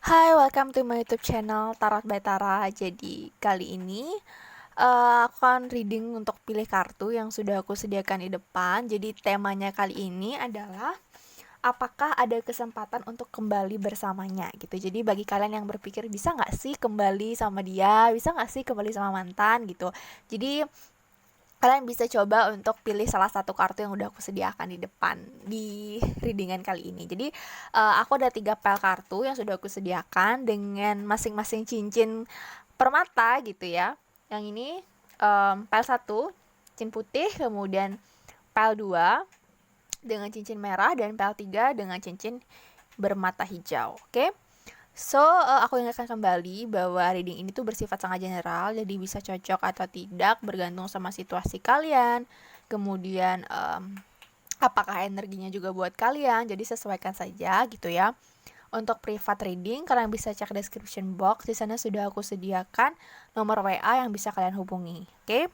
Hai, welcome to my YouTube channel Tarot by Tara. Jadi kali ini aku akan reading untuk pilih kartu yang sudah aku sediakan di depan. Jadi temanya kali ini adalah apakah ada kesempatan untuk kembali bersamanya gitu. Jadi bagi kalian yang berpikir bisa nggak sih kembali sama dia, bisa nggak sih kembali sama mantan gitu. Jadi kalian bisa coba untuk pilih salah satu kartu yang udah aku sediakan di depan di readingan kali ini. Jadi aku ada 3 pile kartu yang sudah aku sediakan dengan masing-masing cincin permata gitu ya. Yang ini pile 1 cincin putih, kemudian pile 2 dengan cincin merah, dan pile 3 dengan cincin bermata hijau. Oke. So, aku ingatkan kembali bahwa reading ini tuh bersifat sangat general, jadi bisa cocok atau tidak bergantung sama situasi kalian. Kemudian apakah energinya juga buat kalian, jadi sesuaikan saja gitu ya. Untuk private reading, kalian bisa cek description box, di sana sudah aku sediakan nomor WA yang bisa kalian hubungi. Oke.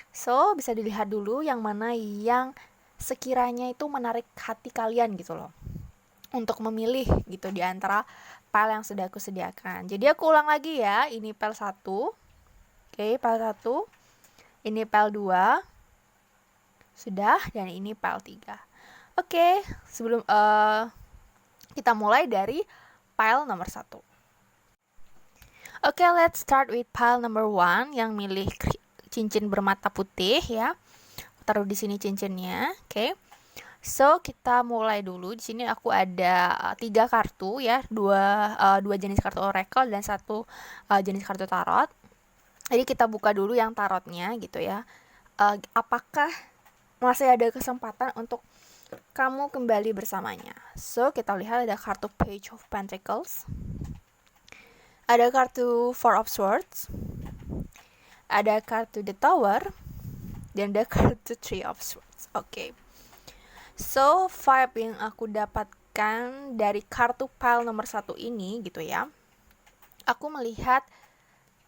So, bisa dilihat dulu yang mana yang sekiranya itu menarik hati kalian gitu loh, untuk memilih gitu di antara file yang sudah aku sediakan. Jadi aku ulang lagi ya, ini file 1. Oke, file 1. Ini file 2. Sudah, dan ini file 3. Oke, sebelum kita mulai dari file nomor 1. Oke, let's start with file number 1 yang milih cincin bermata putih ya. Taruh di sini cincinnya. Oke. So, kita mulai dulu. Di sini aku ada 3 kartu ya, dua jenis kartu oracle dan 1 jenis kartu tarot. Jadi kita buka dulu yang tarotnya gitu ya. Apakah masih ada kesempatan untuk kamu kembali bersamanya? So, kita lihat ada kartu Page of Pentacles. Ada kartu Four of Swords. Ada kartu The Tower dan ada kartu Three of Swords. Oke. So, vibe yang aku dapatkan dari kartu pile nomor 1 ini gitu ya, aku melihat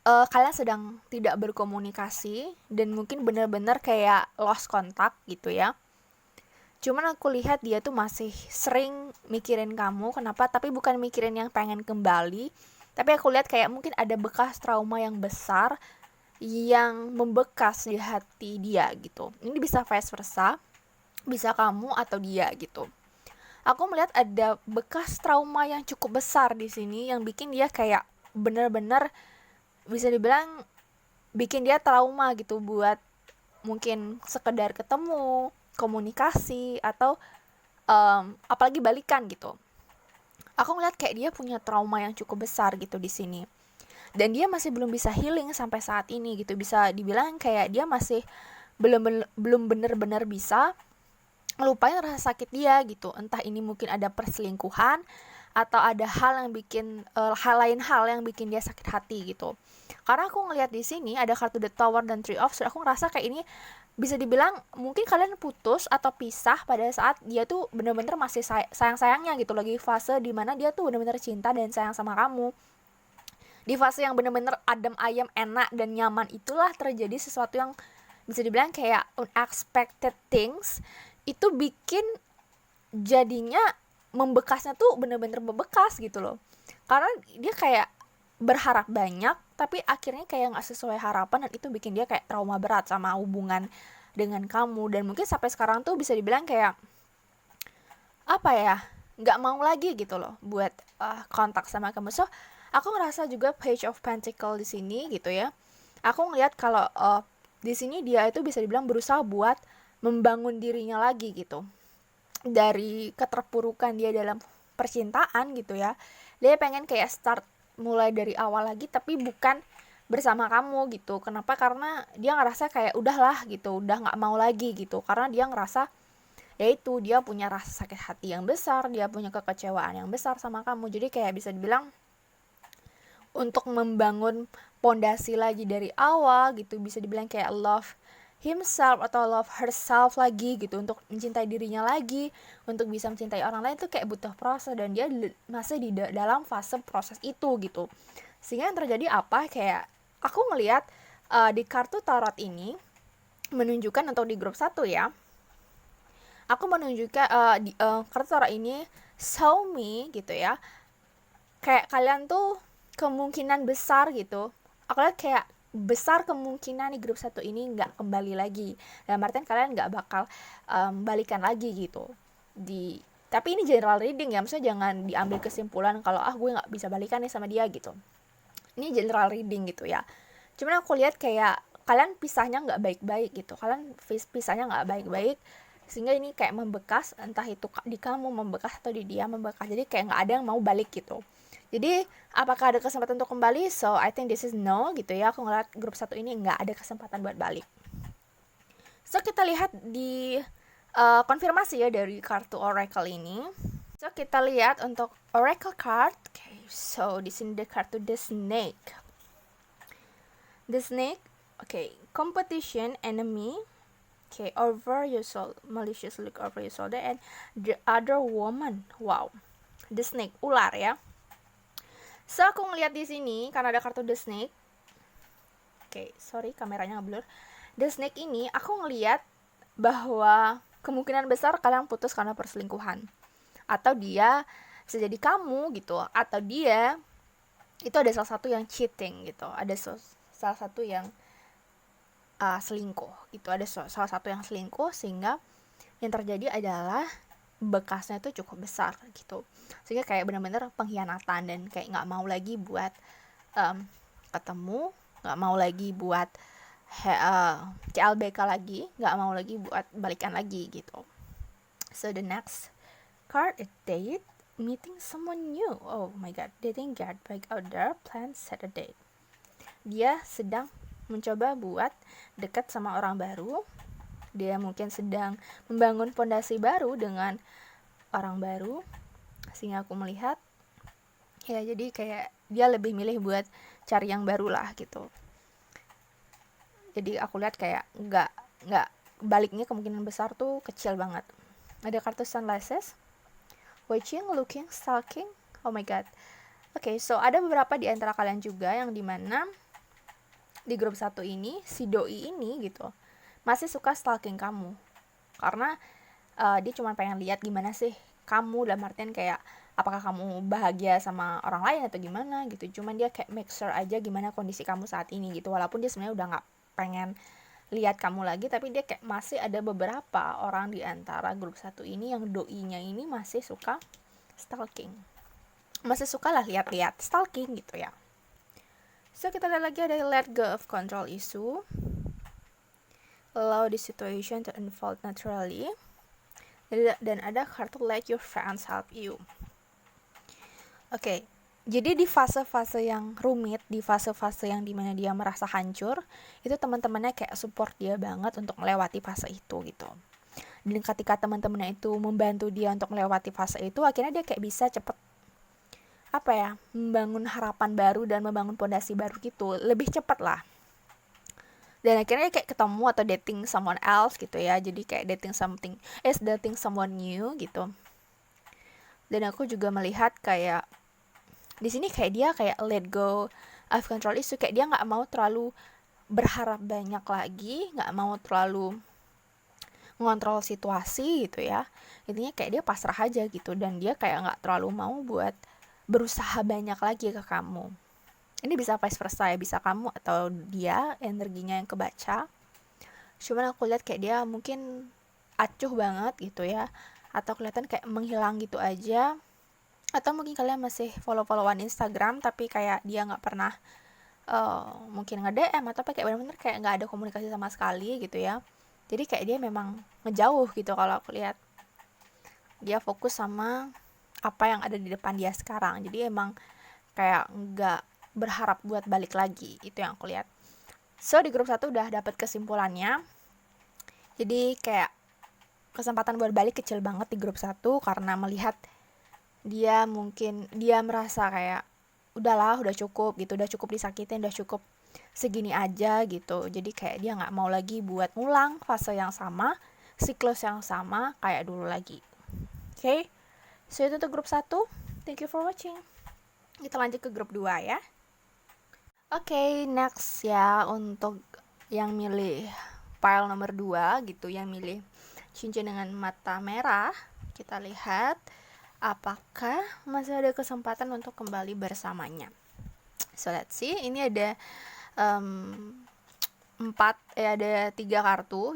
kalian sedang tidak berkomunikasi dan mungkin benar-benar kayak lost contact gitu ya. Cuman aku lihat dia tuh masih sering mikirin kamu, kenapa? Tapi bukan mikirin yang pengen kembali, tapi aku lihat kayak mungkin ada bekas trauma yang besar yang membekas di hati dia gitu. Ini bisa vice versa, bisa kamu atau dia gitu. Aku melihat ada bekas trauma yang cukup besar di sini yang bikin dia kayak bener-bener bisa dibilang bikin dia trauma gitu buat mungkin sekedar ketemu, komunikasi, atau apalagi balikan gitu. Aku ngeliat kayak dia punya trauma yang cukup besar gitu di sini. Dan dia masih belum bisa healing sampai saat ini gitu. Bisa dibilang kayak dia masih belum benar-benar bisa ngelupain rasa sakit dia gitu. Entah ini mungkin ada perselingkuhan atau ada hal lain hal yang bikin dia sakit hati gitu. Karena aku ngelihat di sini ada kartu The Tower dan Three of Swords, aku ngerasa kayak ini bisa dibilang mungkin kalian putus atau pisah pada saat dia tuh bener-bener masih sayang-sayangnya gitu, lagi fase dimana dia tuh bener-bener cinta dan sayang sama kamu. Di fase yang bener-bener adem ayem, enak dan nyaman, itulah terjadi sesuatu yang bisa dibilang kayak unexpected things, itu bikin jadinya membekasnya tuh bener-bener membekas gitu loh. Karena dia kayak berharap banyak tapi akhirnya kayak gak sesuai harapan, dan itu bikin dia kayak trauma berat sama hubungan dengan kamu. Dan mungkin sampai sekarang tuh bisa dibilang kayak apa ya, gak mau lagi gitu loh buat kontak sama kamu. So aku ngerasa juga Page of Pentacles di sini gitu ya. Aku ngeliat kalau di sini dia itu bisa dibilang berusaha buat membangun dirinya lagi gitu dari keterpurukan dia dalam percintaan gitu ya. Dia pengen kayak start mulai dari awal lagi, tapi bukan bersama kamu gitu. Kenapa? Karena dia ngerasa kayak udahlah gitu, udah gak mau lagi gitu. Karena dia ngerasa yaitu dia punya rasa sakit hati yang besar, dia punya kekecewaan yang besar sama kamu. Jadi kayak bisa dibilang untuk membangun pondasi lagi dari awal gitu, bisa dibilang kayak love himself atau love herself lagi gitu, untuk mencintai dirinya lagi, untuk bisa mencintai orang lain tuh kayak butuh proses, dan dia masih di dalam fase proses itu gitu. Sehingga yang terjadi apa, kayak aku ngelihat di kartu tarot ini menunjukkan untuk di grup 1 ya, aku menunjukkan kartu ini show me gitu ya, kayak kalian tuh kemungkinan besar gitu, aku lihat kayak besar kemungkinan di grup satu ini nggak kembali lagi, dan artian kalian nggak bakal balikan lagi gitu. Tapi ini general reading ya, maksudnya jangan diambil kesimpulan kalau gue nggak bisa balikan nih sama dia gitu. Ini general reading gitu ya. Cuman aku lihat kayak kalian pisahnya nggak baik-baik gitu, kalian pisahnya nggak baik-baik, sehingga ini kayak membekas, entah itu di kamu membekas atau di dia membekas, jadi kayak nggak ada yang mau balik gitu. Jadi apakah ada kesempatan untuk kembali? So I think this is no gitu ya. Aku ngeliat grup satu ini nggak ada kesempatan buat balik. So kita lihat di konfirmasi ya dari kartu oracle ini. So kita lihat untuk oracle card. Okay, so di sini ada kartu the snake. The snake, okay, competition, enemy, okay, over your soul, malicious look over your shoulder, and the other woman. Wow, the snake, ular ya. So aku ngeliat di sini karena ada kartu the snake. Oke, sorry kameranya ngeblur. The snake ini aku ngeliat bahwa kemungkinan besar kalian putus karena perselingkuhan, atau dia bisa jadi kamu gitu, atau dia itu ada salah satu yang cheating gitu, ada salah satu yang selingkuh gitu, ada salah satu yang selingkuh, sehingga yang terjadi adalah bekasnya itu cukup besar gitu, sehingga kayak benar-benar pengkhianatan, dan kayak nggak mau lagi buat ketemu, nggak mau lagi buat CLBK lagi, nggak mau lagi buat balikan lagi gitu. So the next card is date, meeting someone new. Oh my god, dating, get back out there, plan, set a date. Dia sedang mencoba buat dekat sama orang baru, dia mungkin sedang membangun fondasi baru dengan orang baru, sehingga aku melihat ya, jadi kayak dia lebih milih buat cari yang baru lah gitu. Jadi aku lihat kayak nggak baliknya kemungkinan besar tuh kecil banget. Ada kartu sunglasses, watching, looking, stalking. Oh my god. Okay, so ada beberapa di antara kalian juga yang dimana di grup satu ini si doi ini gitu masih suka stalking kamu, karena dia cuma pengen lihat gimana sih kamu, dalam artian kayak apakah kamu bahagia sama orang lain atau gimana gitu. Cuman dia kayak make sure aja gimana kondisi kamu saat ini gitu, walaupun dia sebenarnya udah nggak pengen lihat kamu lagi, tapi dia kayak masih ada beberapa orang di antara grup satu ini yang doinya ini masih suka stalking, masih suka lah lihat-lihat, stalking gitu ya. So kita lihat lagi ada let go of control issue, allow the situation to unfold naturally, dan ada kartu let your friends help you. Oke, jadi di fase-fase yang rumit, di fase-fase yang dimana dia merasa hancur, itu teman-temannya kayak support dia banget untuk melewati fase itu gitu. Dan ketika teman-temannya itu membantu dia untuk melewati fase itu, akhirnya dia kayak bisa cepet membangun harapan baru dan membangun pondasi baru gitu, lebih cepat lah. Dan akhirnya kayak ketemu atau dating someone else gitu ya, jadi kayak dating someone new gitu. Dan aku juga melihat kayak di sini kayak dia kayak let go of control issue, kayak dia nggak mau terlalu berharap banyak lagi, nggak mau terlalu ngontrol situasi gitu ya. Intinya kayak dia pasrah aja gitu, dan dia kayak nggak terlalu mau buat berusaha banyak lagi ke kamu. Ini bisa vice versa ya, bisa kamu atau dia energinya yang kebaca. Cuman aku lihat kayak dia mungkin acuh banget gitu ya, atau kelihatan kayak menghilang gitu aja, atau mungkin kalian masih follow-followan Instagram tapi kayak dia nggak pernah mungkin nge-DM, atau kayak benar-benar kayak nggak ada komunikasi sama sekali gitu ya. Jadi kayak dia memang ngejauh gitu. Kalau aku lihat dia fokus sama apa yang ada di depan dia sekarang, jadi emang kayak nggak berharap buat balik lagi, itu yang aku lihat. So di grup 1 udah dapat kesimpulannya, jadi kayak kesempatan buat balik kecil banget di grup 1, karena melihat dia mungkin dia merasa kayak udahlah, udah cukup gitu, udah cukup disakitin, udah cukup segini aja gitu. Jadi kayak dia nggak mau lagi buat ngulang fase yang sama, siklus yang sama kayak dulu lagi. Oke, so itu untuk grup 1. Thank you for watching. Kita lanjut ke grup 2 ya. Oke, next ya, untuk yang milih pile nomor 2 gitu, yang milih cincin dengan mata merah. Kita lihat apakah masih ada kesempatan untuk kembali bersamanya. So let's see, ini ada ada tiga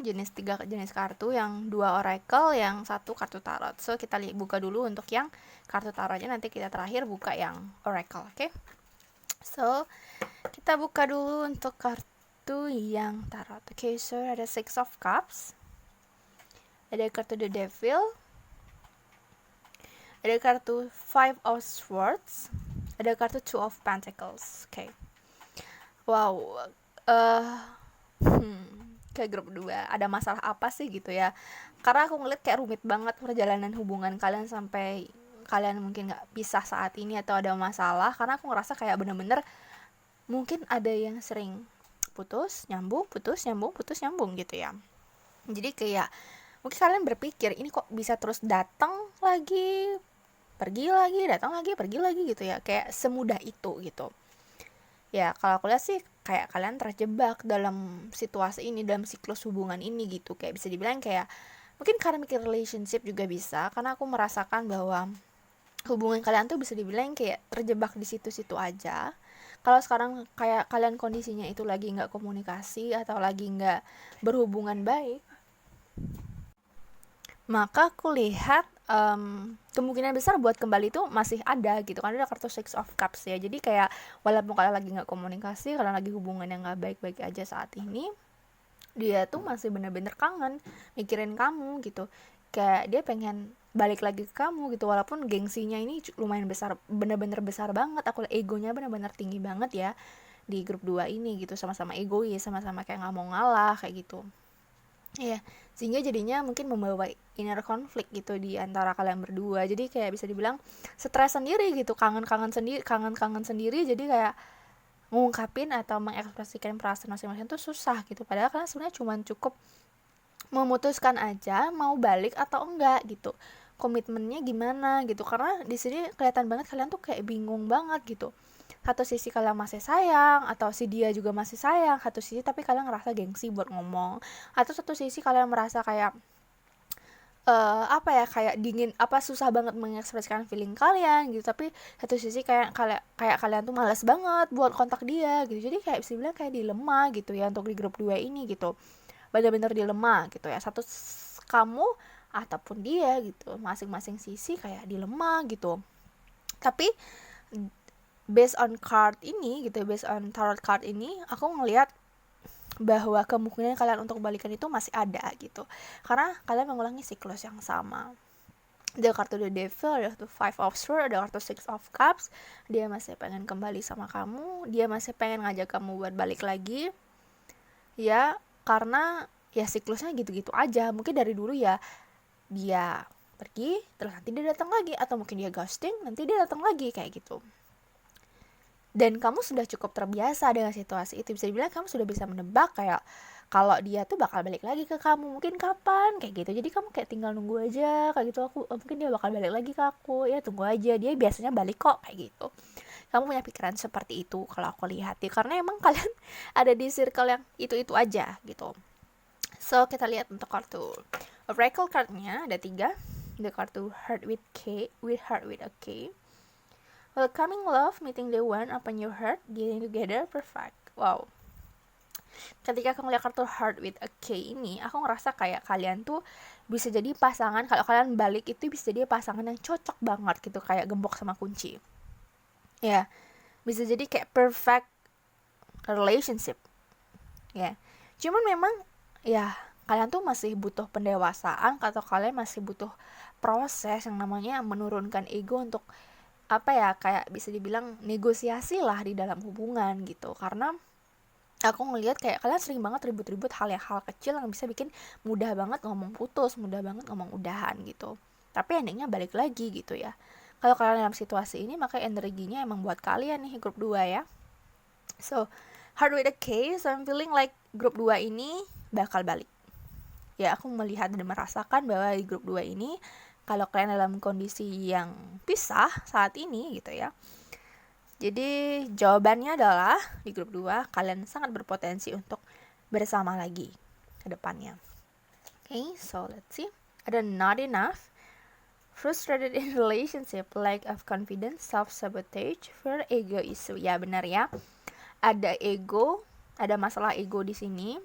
jenis kartu, yang 2 oracle, yang 1 kartu tarot. So kita buka dulu untuk yang kartu tarotnya, nanti kita terakhir buka yang oracle, oke? So kita buka dulu untuk kartu yang tarot. Oke, so ada Six of Cups, ada kartu The Devil, ada kartu Five of Swords, ada kartu Two of Pentacles. Oke. Wow. Kayak grup 2 ada masalah apa sih gitu ya, karena aku ngeliat kayak rumit banget perjalanan hubungan kalian sampai kalian mungkin gak pisah saat ini atau ada masalah, karena aku ngerasa kayak bener-bener mungkin ada yang sering putus nyambung gitu ya. Jadi kayak mungkin kalian berpikir ini kok bisa terus datang lagi pergi lagi, datang lagi pergi lagi gitu ya, kayak semudah itu gitu ya. Kalau aku lihat sih kayak kalian terjebak dalam situasi ini, dalam siklus hubungan ini gitu. Kayak bisa dibilang kayak mungkin karena mikir relationship juga bisa, karena aku merasakan bahwa hubungan kalian tuh bisa dibilang kayak terjebak di situ-situ aja. Kalau sekarang kayak kalian kondisinya itu lagi nggak komunikasi atau lagi nggak berhubungan baik, maka aku lihat kemungkinan besar buat kembali itu masih ada gitu, karena ada kartu Six of Cups ya. Jadi kayak walaupun kalian lagi nggak komunikasi, kalian lagi hubungan yang nggak baik-baik aja saat ini, dia tuh masih bener-bener kangen mikirin kamu gitu. Kayak dia pengen balik lagi ke kamu gitu, walaupun gengsinya ini lumayan besar, bener-bener besar banget. Aku egonya bener-bener tinggi banget ya di grup 2 ini gitu, sama-sama egois, sama-sama kayak nggak mau ngalah kayak gitu. Iya, sehingga jadinya mungkin membawa inner konflik gitu di antara kalian berdua. Jadi kayak bisa dibilang stres sendiri gitu, kangen-kangen sendiri. Jadi kayak ngungkapin atau mengekspresikan perasaan masing-masing tuh susah gitu. Padahal kalian sebenarnya cuma cukup memutuskan aja mau balik atau enggak gitu. Komitmennya gimana gitu. Karena di sini kelihatan banget kalian tuh kayak bingung banget gitu. Satu sisi kalian masih sayang, atau si dia juga masih sayang, satu sisi tapi kalian ngerasa gengsi buat ngomong, atau satu sisi kalian merasa kayak kayak dingin, susah banget mengekspresikan feeling kalian gitu, tapi satu sisi kayak kalian tuh malas banget buat kontak dia gitu. Jadi kayak bisa bilang kayak dilema gitu ya untuk di grup 2 ini gitu, benar-benar dilema gitu ya, kamu ataupun dia gitu, masing-masing sisi kayak dilema gitu. Tapi based on tarot card ini, aku ngelihat bahwa kemungkinan kalian untuk balikan itu masih ada gitu, karena kalian mengulangi siklus yang sama. Ada kartu The Devil, ada kartu Five of Swords, ada kartu Six of Cups. Dia masih pengen kembali sama kamu, dia masih pengen ngajak kamu buat balik lagi ya, karena ya siklusnya gitu-gitu aja. Mungkin dari dulu ya dia pergi, terus nanti dia datang lagi, atau mungkin dia ghosting, nanti dia datang lagi kayak gitu. Dan kamu sudah cukup terbiasa dengan situasi itu. Bisa dibilang kamu sudah bisa menebak kayak kalau dia tuh bakal balik lagi ke kamu, mungkin kapan kayak gitu. Jadi kamu kayak tinggal nunggu aja kayak gitu. Mungkin dia bakal balik lagi ke aku, ya tunggu aja, dia biasanya balik kok kayak gitu. Kamu punya pikiran seperti itu kalau aku lihat ya, karena emang kalian ada di circle yang itu aja gitu. So kita lihat untuk kartu Oracle cardnya ada 3. Ada kartu Heart with Heart with a K. Welcoming love, meeting the one, open your heart, getting together, perfect. Wow. Ketika aku ngeliat kartu Heart with a K ini, aku ngerasa kayak kalian tuh bisa jadi pasangan. Kalau kalian balik itu bisa jadi pasangan yang cocok banget gitu, kayak gembok sama kunci. Ya, bisa jadi kayak perfect relationship. Ya, cuman memang ya kalian tuh masih butuh pendewasaan, atau kalian masih butuh proses yang namanya menurunkan ego untuk kayak bisa dibilang negosiasi lah di dalam hubungan gitu. Karena aku ngelihat kayak kalian sering banget ribut-ribut hal kecil yang bisa bikin mudah banget ngomong putus, mudah banget ngomong udahan gitu, tapi endingnya balik lagi gitu ya. Kalau kalian dalam situasi ini, maka energinya emang buat kalian nih grup 2 ya. So Heart with a K, so I'm feeling like grup 2 ini bakal balik ya. Aku melihat dan merasakan bahwa di grup 2 ini, kalau kalian dalam kondisi yang pisah saat ini gitu ya, jadi jawabannya adalah di grup 2 kalian sangat berpotensi untuk bersama lagi ke depannya. Okay, so let's see. Ada not enough, frustrated in relationship, lack of confidence, self-sabotage, fear, ego issue. Ya benar ya. Ada ego, ada masalah ego di sini.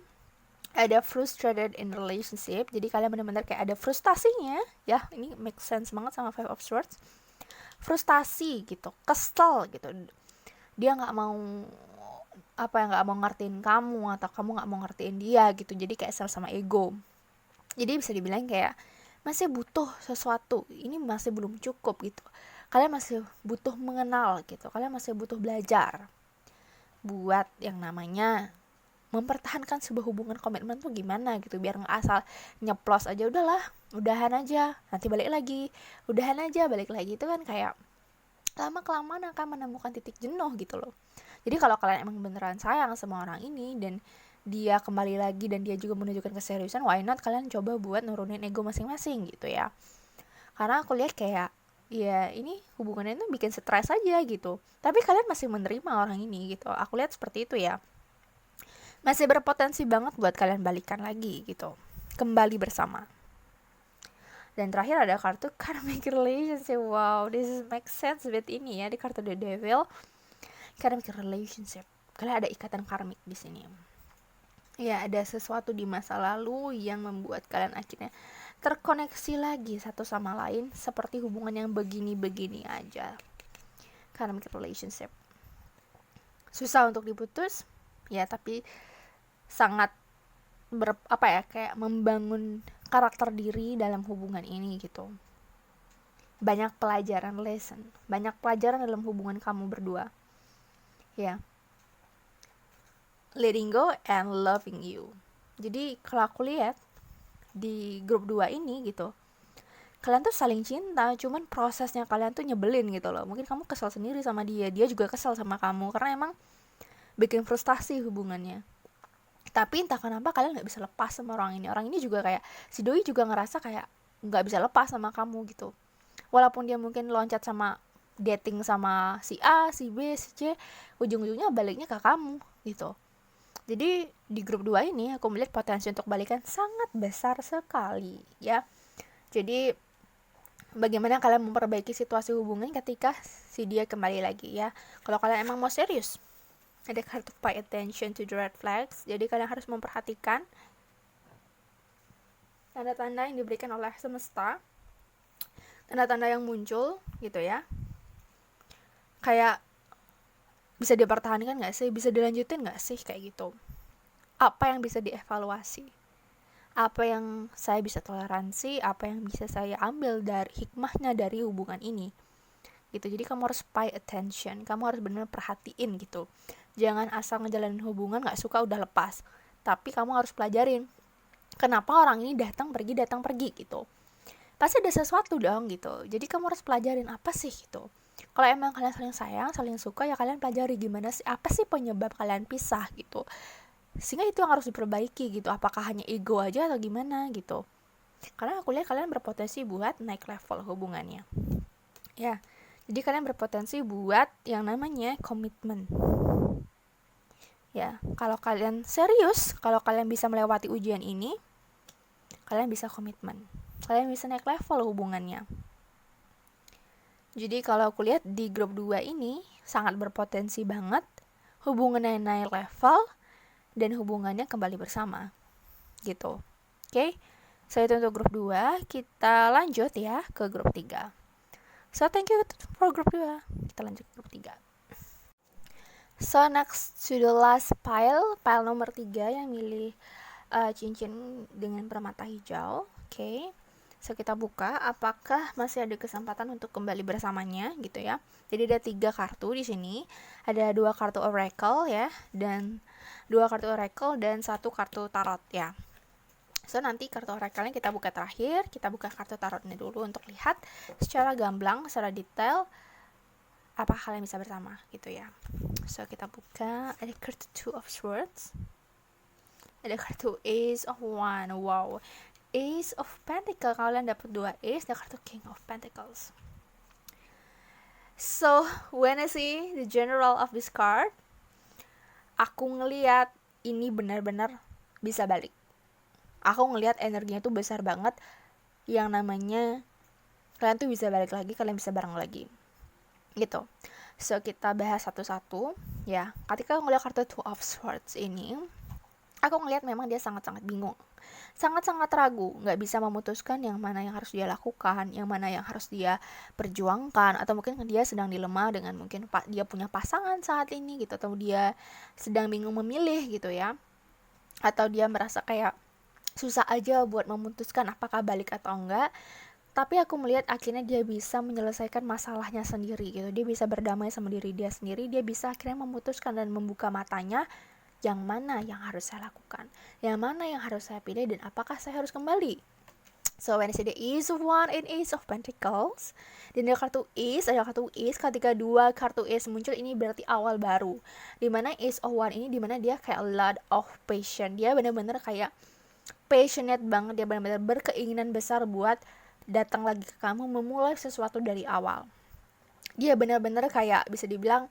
Ada frustrated in relationship, jadi kalian benar-benar kayak ada frustasinya. Ya, ini make sense banget sama Five of Swords. Frustasi gitu, kesel gitu. Dia nggak mau nggak mau ngertiin kamu, atau kamu nggak mau ngertiin dia gitu. Jadi kayak sama ego. Jadi bisa dibilang kayak masih butuh sesuatu, ini masih belum cukup gitu. Kalian masih butuh mengenal gitu, kalian masih butuh belajar buat yang namanya mempertahankan sebuah hubungan komitmen tuh gimana gitu, biar nggak asal nyeplos aja, udahlah udahan aja nanti balik lagi, udahan aja balik lagi. Itu kan kayak lama kelamaan akan menemukan titik jenuh gitu loh. Jadi kalau kalian emang beneran sayang sama orang ini dan dia kembali lagi dan dia juga menunjukkan keseriusan, why not kalian coba buat nurunin ego masing-masing gitu ya. Karena aku lihat kayak ya ini hubungannya tuh bikin stres aja gitu, tapi kalian masih menerima orang ini gitu. Aku lihat seperti itu ya, masih berpotensi banget buat kalian balikan lagi gitu, kembali bersama. Dan terakhir ada kartu karmic relationship. Wow, this is make sense with ini ya, di kartu The Devil. Karmic relationship, kalian ada ikatan karmik di sini. Ya, ada sesuatu di masa lalu yang membuat kalian akhirnya terkoneksi lagi satu sama lain, seperti hubungan yang begini-begini aja. Karmic relationship susah untuk diputus ya, tapi sangat kayak membangun karakter diri dalam hubungan ini gitu. Banyak pelajaran, lesson, banyak pelajaran dalam hubungan kamu berdua ya. Letting go and loving you. Jadi kalau aku lihat di grup 2 ini gitu, kalian tuh saling cinta, cuman prosesnya kalian tuh nyebelin gitu loh. Mungkin kamu kesel sendiri sama dia, dia juga kesel sama kamu, karena emang bikin frustasi hubungannya. Tapi entah kenapa kalian gak bisa lepas sama orang ini. Orang ini juga kayak, si Doi juga ngerasa kayak gak bisa lepas sama kamu gitu. Walaupun dia mungkin loncat sama dating sama si A, si B, si C, ujung-ujungnya baliknya ke kamu gitu. Jadi di grup 2 ini aku melihat potensi untuk balikan sangat besar sekali ya. Jadi bagaimana kalian memperbaiki situasi hubungan ketika si dia kembali lagi ya. Kalau kalian emang mau serius, ada kartu pay attention to the red flags. Jadi kalian harus memperhatikan tanda-tanda yang diberikan oleh semesta, tanda-tanda yang muncul gitu ya. Kayak bisa dipertahankan gak sih, bisa dilanjutin gak sih, kayak gitu. Apa yang bisa dievaluasi, apa yang saya bisa toleransi, apa yang bisa saya ambil dari hikmahnya dari hubungan ini gitu. Jadi kamu harus pay attention, kamu harus benar-benar perhatiin gitu. Jangan asal ngejalanin hubungan gak suka udah lepas, tapi kamu harus pelajarin kenapa orang ini datang pergi gitu. Pasti ada sesuatu dong gitu. Jadi kamu harus pelajarin apa sih gitu. Kalau emang kalian saling sayang, saling suka, ya kalian pelajari gimana sih, apa sih penyebab kalian pisah gitu. Sehingga itu yang harus diperbaiki gitu. Apakah hanya ego aja atau gimana gitu. Karena aku lihat kalian berpotensi buat naik level hubungannya. Ya, jadi kalian berpotensi buat yang namanya komitmen. Ya, kalau kalian serius, kalau kalian bisa melewati ujian ini, kalian bisa komitmen. Kalian bisa naik level hubungannya. Jadi kalau aku lihat di grup 2 ini sangat berpotensi banget hubungannya naik level dan hubungannya kembali bersama gitu. Oke, so itu untuk grup 2. Kita lanjut ya ke grup 3. So thank you for grup 2. Kita lanjut ke grup 3. So next to the last pile nomor 3 yang milih cincin dengan permata hijau. Oke. So kita buka, apakah masih ada kesempatan untuk kembali bersamanya gitu ya. Jadi ada 3 kartu di sini. Ada 2 kartu oracle ya, dan 2 kartu oracle dan 1 kartu tarot ya. So nanti kartu oracle-nya kita buka terakhir. Kita buka kartu tarotnya dulu untuk lihat secara gamblang, secara detail apa kalian bisa bersama gitu ya. So kita buka, ada kartu Two of Swords, ada kartu Ace of Wands. Wow, Ace of Pentacles, kalian dapat 2 Ace, dan kartu King of Pentacles. So when I see the general of this card, aku ngelihat ini benar-benar bisa balik. aku ngelihat energinya tuh besar banget, yang namanya kalian tuh bisa balik lagi, kalian bisa bareng lagi gitu. So kita bahas satu-satu ya. Ketika ngeliat kartu Two of Swords ini, aku ngelihat memang dia sangat-sangat bingung, sangat-sangat ragu, nggak bisa memutuskan yang mana yang harus dia lakukan, yang mana yang harus dia perjuangkan, atau mungkin dia sedang dilema dengan mungkin dia punya pasangan saat ini gitu, atau dia sedang bingung memilih gitu ya, atau dia merasa kayak susah aja buat memutuskan apakah balik atau enggak. Tapi aku melihat akhirnya dia bisa menyelesaikan masalahnya sendiri gitu. Dia bisa berdamai sama diri dia sendiri. Dia bisa akhirnya memutuskan dan membuka matanya, yang mana yang harus saya lakukan, yang mana yang harus saya pilih, dan apakah saya harus kembali. So when I say the Ace of Wands and Ace of Pentacles, dan ada kartu Ace, ketika dua kartu Ace muncul, ini berarti awal baru. Dimana Ace of Wands ini, dimana dia kayak a lot of passion. Dia benar-benar kayak passionate banget, dia benar-benar berkeinginan besar buat datang lagi ke kamu, memulai sesuatu dari awal. Dia benar-benar kayak bisa dibilang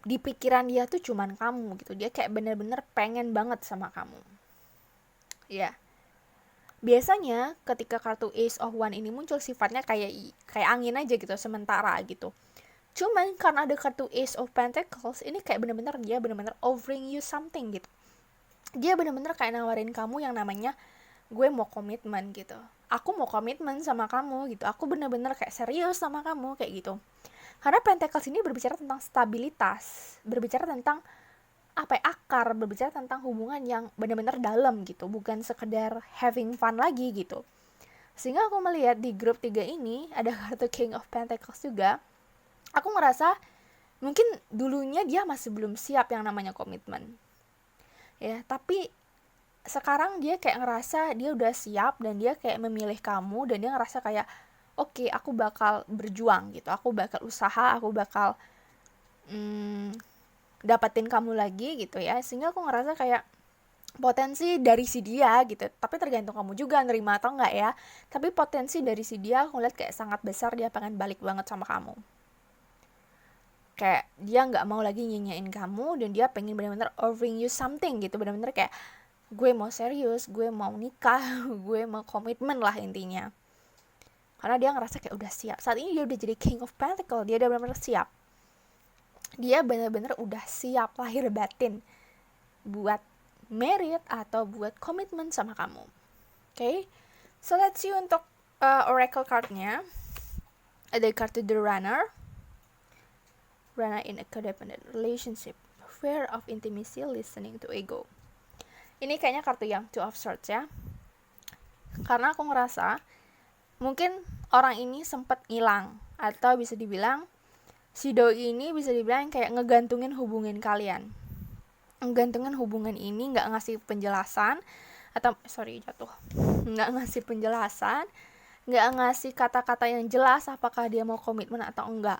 di pikiran dia tuh cuman kamu gitu. Dia kayak benar-benar pengen banget sama kamu. Ya. Biasanya ketika kartu Ace of Wands ini muncul, sifatnya kayak angin aja gitu, sementara gitu. Cuman karena ada kartu Ace of Pentacles, ini kayak benar-benar dia benar-benar offering you something gitu. Dia benar-benar kayak nawarin kamu yang namanya, gue mau komitmen gitu, aku mau komitmen sama kamu gitu, aku bener-bener kayak serius sama kamu kayak gitu. Karena Pentacles ini berbicara tentang stabilitas, berbicara tentang akar, berbicara tentang hubungan yang benar-benar dalam gitu, bukan sekedar having fun lagi gitu. Sehingga aku melihat di grup 3 ini ada kartu King of Pentacles juga. Aku ngerasa mungkin dulunya dia masih belum siap yang namanya komitmen ya, tapi sekarang dia kayak ngerasa dia udah siap, dan dia kayak memilih kamu, dan dia ngerasa kayak oke, aku bakal berjuang gitu, aku bakal usaha, aku bakal dapatin kamu lagi gitu ya. Sehingga aku ngerasa kayak potensi dari si dia gitu, tapi tergantung kamu juga nerima atau enggak ya. Tapi potensi dari si dia aku lihat kayak sangat besar, dia pengen balik banget sama kamu. Kayak dia nggak mau lagi nyanyain kamu, dan dia pengen benar-benar offering you something gitu, benar-benar kayak gue mau serius, gue mau nikah, gue mau komitmen lah intinya. Karena dia ngerasa kayak udah siap. Saat ini dia udah jadi King of Pentacles, dia udah benar-benar siap. Dia benar-benar udah siap lahir batin buat married atau buat komitmen sama kamu. Okay? So let's see untuk oracle cardnya. Ada kartu The Runner in a codependent relationship, fear of intimacy, listening to ego. Ini kayaknya kartu yang Two of Swords ya. Karena aku ngerasa mungkin orang ini sempat hilang, atau bisa dibilang si doi ini bisa dibilang kayak ngegantungin hubungan kalian. Ngegantungin hubungan ini, nggak ngasih penjelasan, atau nggak ngasih penjelasan, nggak ngasih kata-kata yang jelas apakah dia mau komitmen atau enggak.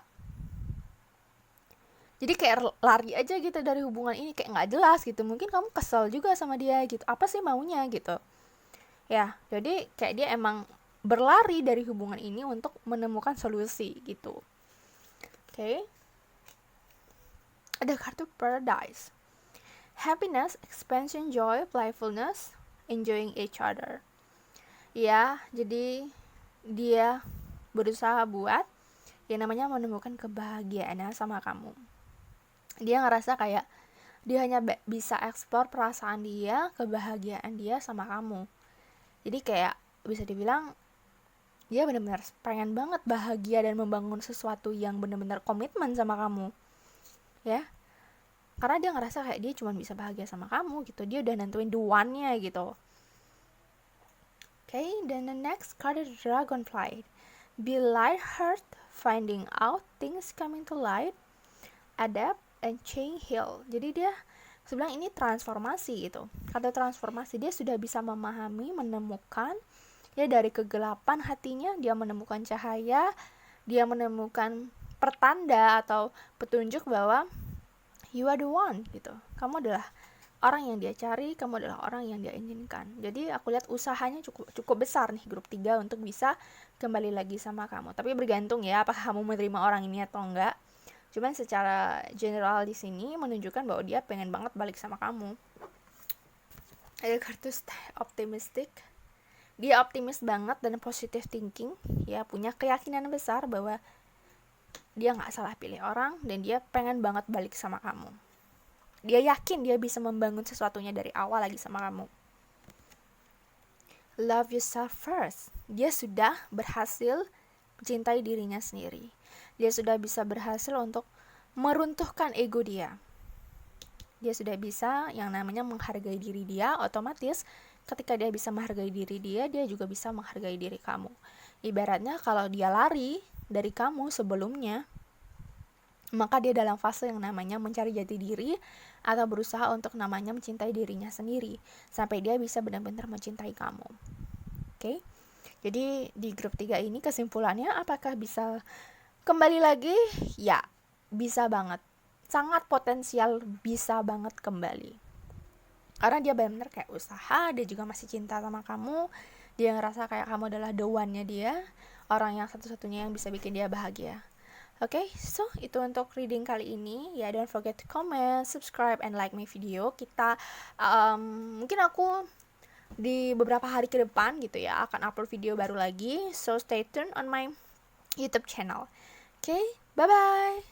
Jadi kayak lari aja gitu dari hubungan ini, kayak nggak jelas gitu. Mungkin kamu kesel juga sama dia gitu, apa sih maunya gitu ya. Jadi kayak dia emang berlari dari hubungan ini untuk menemukan solusi gitu. Okay. Ada kartu Paradise, happiness, expansion, joy, playfulness, enjoying each other. Ya, jadi dia berusaha buat yang namanya menemukan kebahagiaannya sama kamu. Dia ngerasa kayak dia hanya bisa eksplor perasaan dia, kebahagiaan dia sama kamu. Jadi kayak bisa dibilang dia benar-benar pengen banget bahagia dan membangun sesuatu yang benar-benar komitmen sama kamu. Ya. Karena dia ngerasa kayak dia cuma bisa bahagia sama kamu gitu. Dia udah nentuin the one-nya gitu. Okay, then the next card is Dragonfly. Be light-hearted, finding out things coming to light, adapt, and change heal. Jadi dia sebenarnya ini transformasi gitu. Kata transformasi, dia sudah bisa memahami, menemukan ya, dari kegelapan hatinya dia menemukan cahaya, dia menemukan pertanda atau petunjuk bahwa you are the one gitu. Kamu adalah orang yang dia cari, kamu adalah orang yang dia inginkan. Jadi aku lihat usahanya cukup besar nih grup 3 untuk bisa kembali lagi sama kamu. Tapi bergantung ya apakah kamu menerima orang ini atau enggak. Cuman secara general di sini menunjukkan bahwa dia pengen banget balik sama kamu. Ada kartu optimistic. Dia optimis banget dan positive thinking, ya, punya keyakinan besar bahwa dia nggak salah pilih orang dan dia pengen banget balik sama kamu. Dia yakin dia bisa membangun sesuatunya dari awal lagi sama kamu. Love yourself first. Dia sudah berhasil mencintai dirinya sendiri. Dia sudah bisa berhasil untuk meruntuhkan ego dia. Dia sudah bisa yang namanya menghargai diri dia. Otomatis ketika dia bisa menghargai diri dia, dia juga bisa menghargai diri kamu. Ibaratnya kalau dia lari dari kamu sebelumnya, maka dia dalam fase yang namanya mencari jati diri atau berusaha untuk namanya mencintai dirinya sendiri sampai dia bisa benar-benar mencintai kamu. Oke? Jadi di grup 3 ini kesimpulannya, apakah bisa kembali lagi? Ya, bisa banget. Sangat potensial bisa banget kembali. Karena dia benar-benar kayak usaha, dia juga masih cinta sama kamu, dia ngerasa kayak kamu adalah the one-nya dia, orang yang satu-satunya yang bisa bikin dia bahagia. Oke, so itu untuk reading kali ini. Ya, don't forget to comment, subscribe, and like my video. Kita mungkin aku di beberapa hari ke depan gitu ya akan upload video baru lagi. So stay tuned on my YouTube channel. Oke, bye bye.